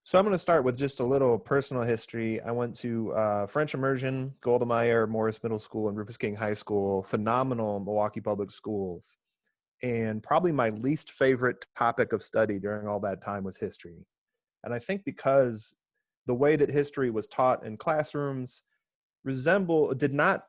So I'm going to start with just a little personal history. I went to French Immersion, Golda Meir, Morris Middle School, and Rufus King High School, phenomenal Milwaukee Public Schools. And probably my least favorite topic of study during all that time was history. And I think because the way that history was taught in classrooms did not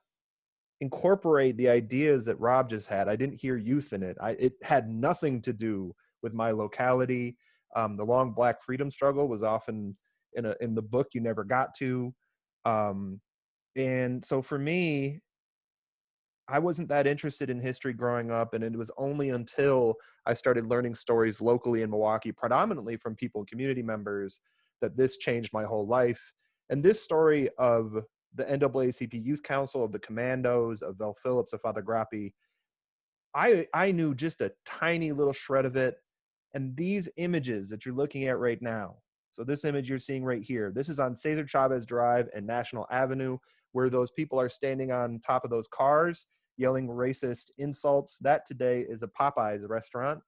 incorporate the ideas that Rob just had. I didn't hear youth in it. It had nothing to do with my locality. The long Black freedom struggle was often in the book you never got to. Um, and so for me, I wasn't that interested in history growing up, and it was only until I started learning stories locally in Milwaukee, predominantly from people and community members, that this changed my whole life. And this story of the NAACP Youth Council, of the Commandos, of Vel Phillips, of Father Grappi, I knew just a tiny little shred of it. And these images that you're looking at right now, so this image you're seeing right here, this is on Cesar Chavez Drive and National Avenue, where those people are standing on top of those cars yelling racist insults. That today is a Popeyes restaurant.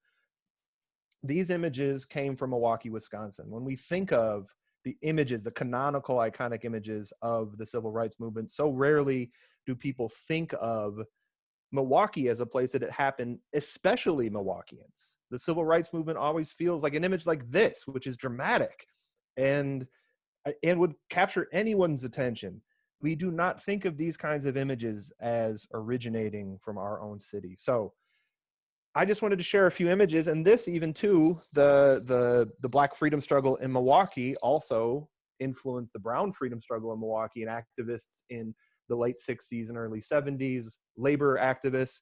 These images came from Milwaukee, Wisconsin. When we think of the images, the canonical, iconic images of the civil rights movement, so rarely do people think of Milwaukee as a place that it happened, especially Milwaukeeans. The civil rights movement always feels like an image like this, which is dramatic and would capture anyone's attention. We do not think of these kinds of images as originating from our own city. So I just wanted to share a few images, and this even too, the Black freedom struggle in Milwaukee also influenced the Brown freedom struggle in Milwaukee, and activists in the late 60s and early 70s, labor activists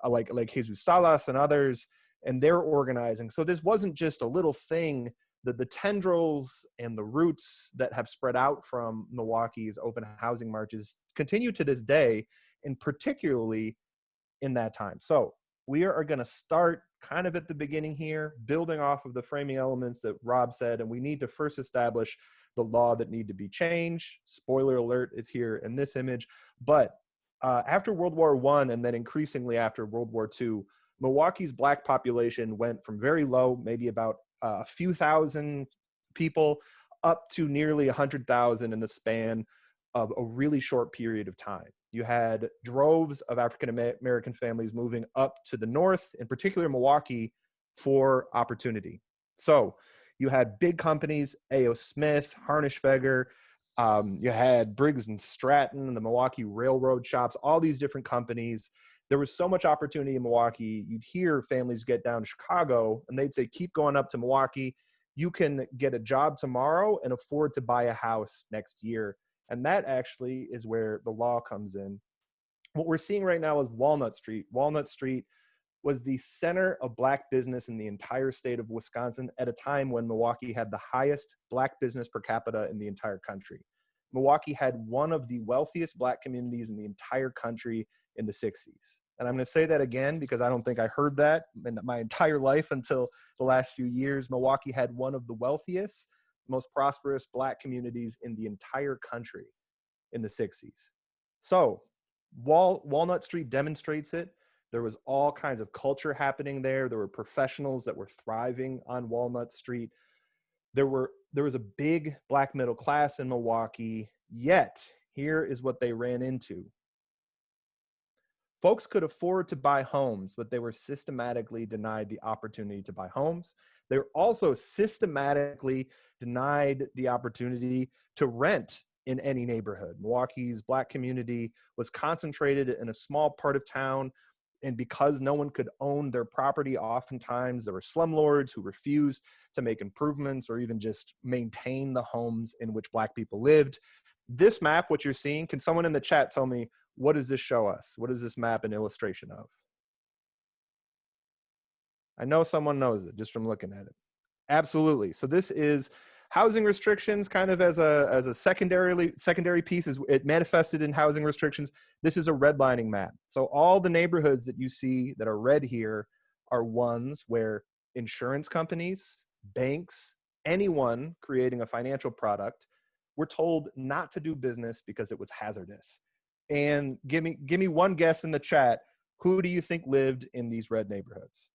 like Jesus Salas and others, and they're organizing. So this wasn't just a little thing. That the tendrils and the roots that have spread out from Milwaukee's open housing marches continue to this day, and particularly in that time. So we are going to start kind of at the beginning here, building off of the framing elements that Rob said, and we need to first establish the law that need to be changed. Spoiler alert, it's here in this image. But after World War I, and then increasingly after World War II, Milwaukee's Black population went from very low, maybe about a few thousand people, up to nearly 100,000 in the span of a really short period of time. You had droves of African American families moving up to the north, in particular Milwaukee, for opportunity. So you had big companies, A.O. Smith, Harnisch-Veger, you had Briggs and Stratton, the Milwaukee Railroad Shops, all these different companies. There was so much opportunity in Milwaukee. You'd hear families get down to Chicago and they'd say, keep going up to Milwaukee. You can get a job tomorrow and afford to buy a house next year. And that actually is where the law comes in. What we're seeing right now is Walnut Street. Walnut Street was the center of Black business in the entire state of Wisconsin at a time when Milwaukee had the highest Black business per capita in the entire country. Milwaukee had one of the wealthiest Black communities in the entire country in the 60s. And I'm going to say that again because I don't think I heard that in my entire life until the last few years. Milwaukee had one of the wealthiest, most prosperous Black communities in the entire country in the 60s. So Walnut Street demonstrates it. There was all kinds of culture happening there. There were professionals that were thriving on Walnut Street. There was a big Black middle class in Milwaukee, yet here is what they ran into. Folks could afford to buy homes, but they were systematically denied the opportunity to buy homes. They were also systematically denied the opportunity to rent in any neighborhood. Milwaukee's Black community was concentrated in a small part of town, and because no one could own their property, oftentimes there were slumlords who refused to make improvements or even just maintain the homes in which Black people lived. This map, what you're seeing, can someone in the chat tell me, what does this show us? What is this map an illustration of? I know someone knows it just from looking at it. Absolutely. So this is housing restrictions kind of as a secondary piece. Is it manifested in housing restrictions. This is a redlining map. So all the neighborhoods that you see that are red here are ones where insurance companies, banks, anyone creating a financial product were told not to do business because it was hazardous. And give me one guess in the chat. Who do you think lived in these red neighborhoods?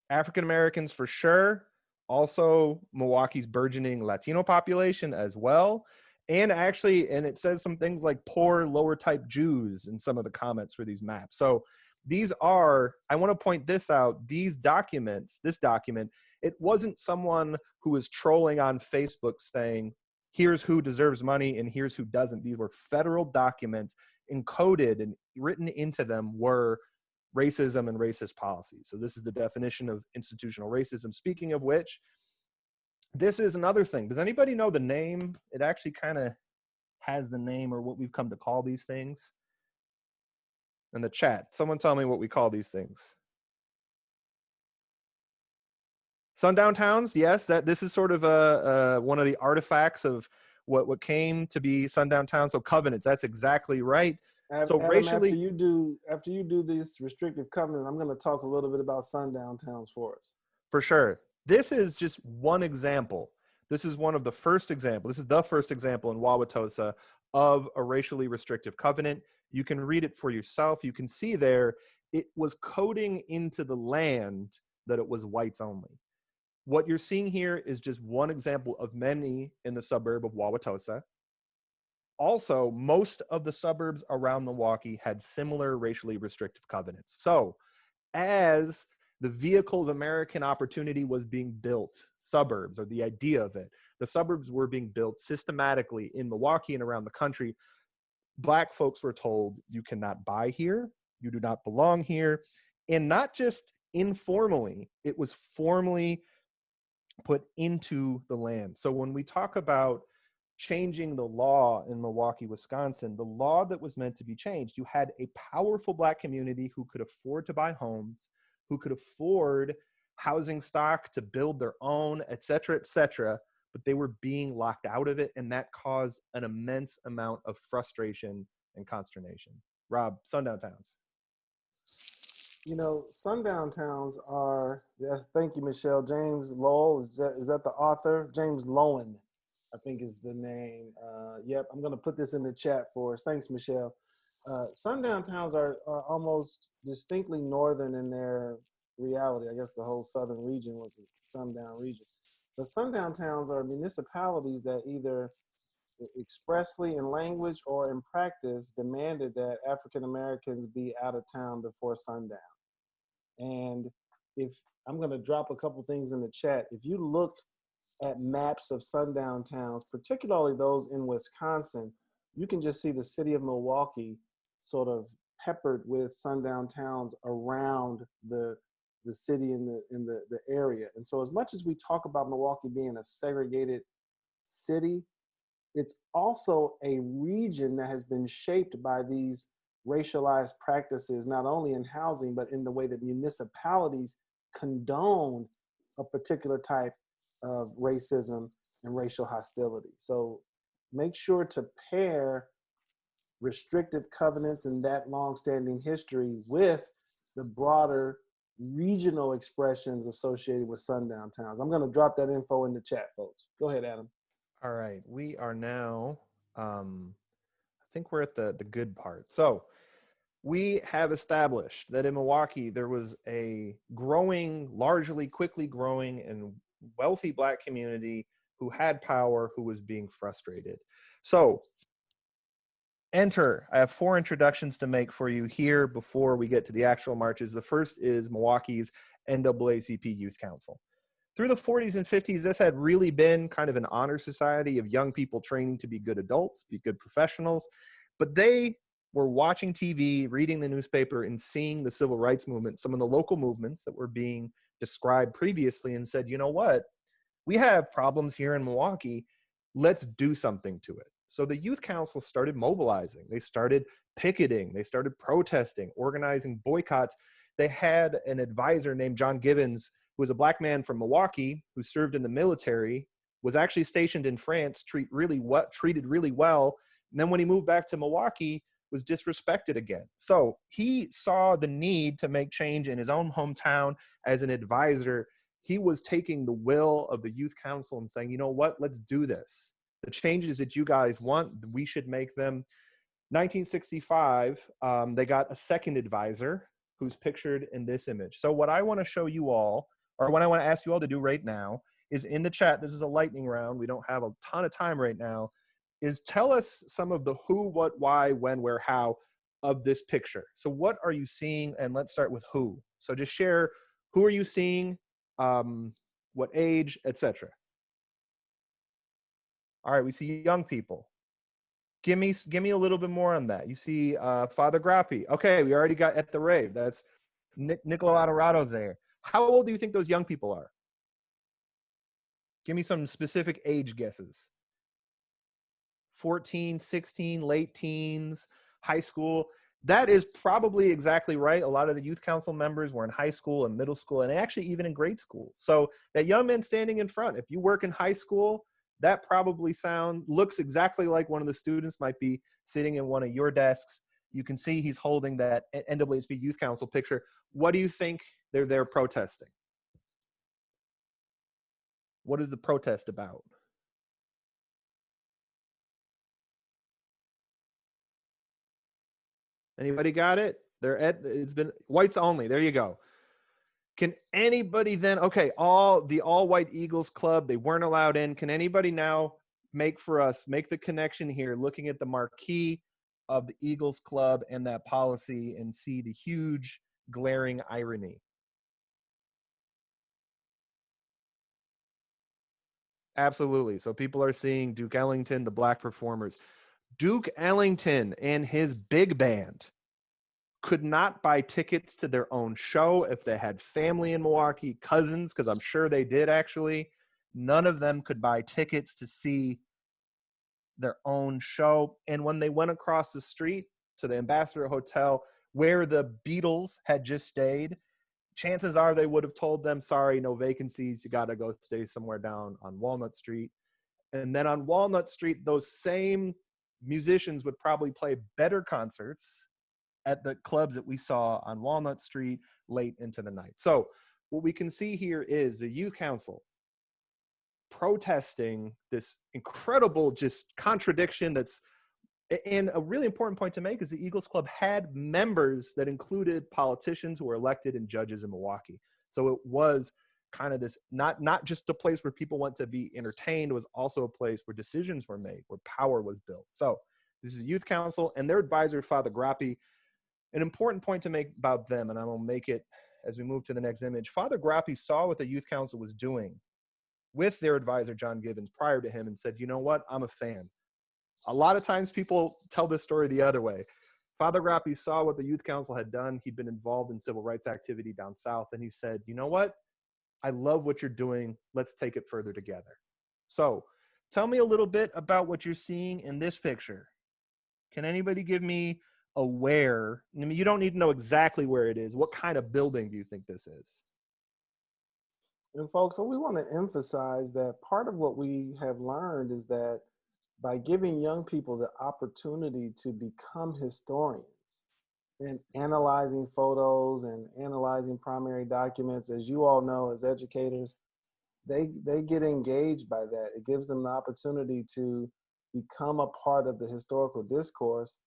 African Americans for sure. also Milwaukee's burgeoning Latino population as well. And actually, and it says some things like poor lower type Jews in some of the comments for these maps. So these are, I want to point this out, these documents, this document, it wasn't someone who was trolling on Facebook saying, here's who deserves money and here's who doesn't. These were federal documents, encoded and written into them were racism and racist policies. So this is the definition of institutional racism. Speaking of which, this is another thing. Does anybody know the name? It actually kind of has the name or what we've come to call these things. In the chat, someone tell me what we call these things. Sundown towns, yes, that this is sort of one of the artifacts of what came to be sundown towns. So covenants, that's exactly right. So Adam, racially, after you do this restrictive covenant, I'm going to talk a little bit about sundown towns for us. for sure. This is just one example. This is one of the first examples. This is the first example in Wauwatosa of a racially restrictive covenant. You can read it for yourself. You can see there, it was coding into the land that it was whites only. What you're seeing here is just one example of many in the suburb of Wauwatosa. Also, most of the suburbs around Milwaukee had similar racially restrictive covenants. So as the vehicle of American opportunity was being built, suburbs, or the idea of it, the suburbs were being built systematically in Milwaukee and around the country. Black folks were told, you cannot buy here, you do not belong here. And not just informally, it was formally put into the land. So when we talk about changing the law in Milwaukee, Wisconsin, the law that was meant to be changed, you had a powerful Black community who could afford to buy homes, who could afford housing stock to build their own, et cetera, but they were being locked out of it, and that caused an immense amount of frustration and consternation. Rob, sundown towns. You know, sundown towns are, thank you, Michelle. James Lowell, is that the author? James Lowen, I think is the name. Yep, I'm going to put this in the chat for us. Thanks, Michelle. Sundown towns are almost distinctly northern in their reality. I guess the whole southern region was a sundown region. But sundown towns are municipalities that either expressly in language or in practice demanded that African Americans be out of town before sundown. And if I'm going to drop a couple things in the chat, if you look at maps of sundown towns, particularly those in Wisconsin, you can just see the city of Milwaukee sort of peppered with sundown towns around the city in the area. And so as much as we talk about Milwaukee being a segregated city, it's also a region that has been shaped by these racialized practices, not only in housing, but in the way that municipalities condone a particular type of racism and racial hostility. So make sure to pair restrictive covenants and that longstanding history with the broader regional expressions associated with sundown towns. I'm going to drop that info in the chat, folks. Go ahead, Adam. All right, we are now, I think we're at the good part. So we have established that in Milwaukee, there was a growing, largely quickly growing and wealthy Black community who had power, who was being frustrated. So enter, I have 4 introductions to make for you here before we get to the actual marches. The first is Milwaukee's NAACP Youth Council. Through the 40s and 50s, this had really been kind of an honor society of young people training to be good adults, be good professionals, but they were watching TV, reading the newspaper, and seeing the civil rights movement, some of the local movements that were being described previously, and said, you know what, we have problems here in Milwaukee, let's do something to it. So the youth council started mobilizing, they started picketing, they started protesting, organizing boycotts. They had an advisor named John Gibbons, who was a Black man from Milwaukee, who served in the military, was actually stationed in France, treated really well. And then when he moved back to Milwaukee, was disrespected again. So he saw the need to make change in his own hometown as an advisor. He was taking the will of the youth council and saying, you know what, let's do this. The changes that you guys want, we should make them. 1965, they got a second advisor who's pictured in this image. So what I want to show you all, or what I want to ask you all to do right now, is in the chat. This is a lightning round. We don't have a ton of time right now. Is tell us some of the who, what, why, when, where, how of this picture. So what are you seeing? And let's start with who. So just share, who are you seeing, what age, etc. All right, we see young people. Give me a little bit more on that. You see Father Grappi. Okay, we already got at the rave. That's Niccolo Adorato there. How old do you think those young people are? Give me some specific age guesses. 14, 16, late teens, high school. That is probably exactly right. A lot of the youth council members were in high school and middle school and actually even in grade school. So that young man standing in front, if you work in high school, that probably looks exactly like one of the students might be sitting in one of your desks. You can see he's holding that NAASB Youth Council picture. What do you think they're protesting? What is the protest about? Anybody got it? It's been whites only. There you go. Can anybody then, okay, the all white Eagles club, they weren't allowed in. Can anybody now make the connection here, looking at the marquee of the Eagles club and that policy, and see the huge glaring irony? Absolutely. So people are seeing Duke Ellington, the Black Performers. Duke Ellington and his big band could not buy tickets to their own show if they had family in Milwaukee, cousins, because I'm sure they did actually. None of them could buy tickets to see their own show. And when they went across the street to the Ambassador Hotel, where the Beatles had just stayed, chances are they would have told them, sorry, no vacancies. You got to go stay somewhere down on Walnut Street. And then on Walnut Street, those same musicians would probably play better concerts at the clubs that we saw on Walnut Street late into the night. So what we can see here is the youth council protesting this incredible just contradiction and a really important point to make is the Eagles Club had members that included politicians who were elected and judges in Milwaukee. So it was kind of this, not just a place where people went to be entertained, it was also a place where decisions were made, where power was built. So this is a youth council and their advisor, Father Grappi. An important point to make about them, and I will make it as we move to the next image. Father Grappi saw what the youth council was doing with their advisor, John Gibbons, prior to him and said, you know what, I'm a fan. A lot of times people tell this story the other way. Father Grappi saw what the youth council had done. He'd been involved in civil rights activity down south, and he said, you know what, I love what you're doing. Let's take it further together. So tell me a little bit about what you're seeing in this picture. Can anybody give me I mean, you don't need to know exactly where it is. What kind of building do you think this is? And folks, so we want to emphasize that part of what we have learned is that by giving young people the opportunity to become historians and analyzing photos and analyzing primary documents, as you all know, as educators, they get engaged by that. It gives them the opportunity to become a part of the historical discourse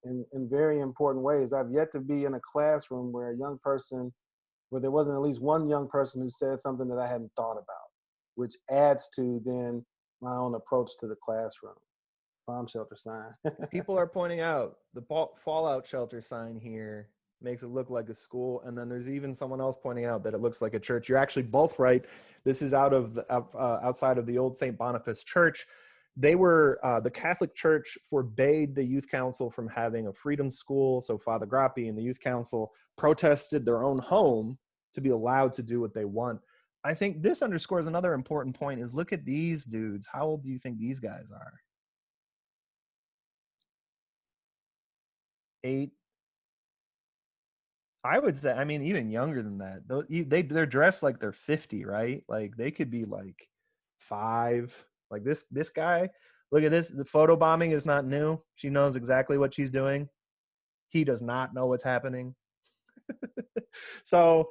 in very important ways. I've yet to be in a classroom where there wasn't at least one young person who said something that I hadn't thought about, which adds to then my own approach to the classroom. Bomb shelter sign. People are pointing out the fallout shelter sign here makes it look like a school, and then there's even someone else pointing out that it looks like a church. You're actually both right. This is outside of the old St. Boniface Church. They were the Catholic Church forbade the youth council from having a freedom school. So Father Grappi and the youth council protested their own home to be allowed to do what they want. I think this underscores another important point is look at these dudes. How old do you think these guys are? 8. I would say, I mean, even younger than that. They're dressed like they're 50, right? Like they could be like 5. Like this guy, look at this. The photo bombing is not new. She knows exactly what she's doing. He does not know what's happening. So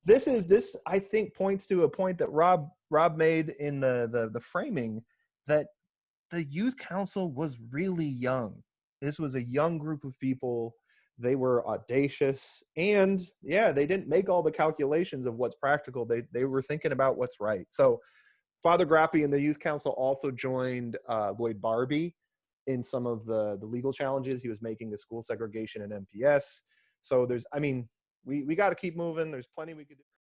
this I think points to a point that Rob made in the framing, that the youth council was really young. This was a young group of people. They were audacious, and yeah, they didn't make all the calculations of what's practical. They were thinking about what's right. So Father Grappi and the youth council also joined Lloyd Barbie in some of the legal challenges he was making to school segregation and MPS. So there's, I mean, we got to keep moving. There's plenty we could do.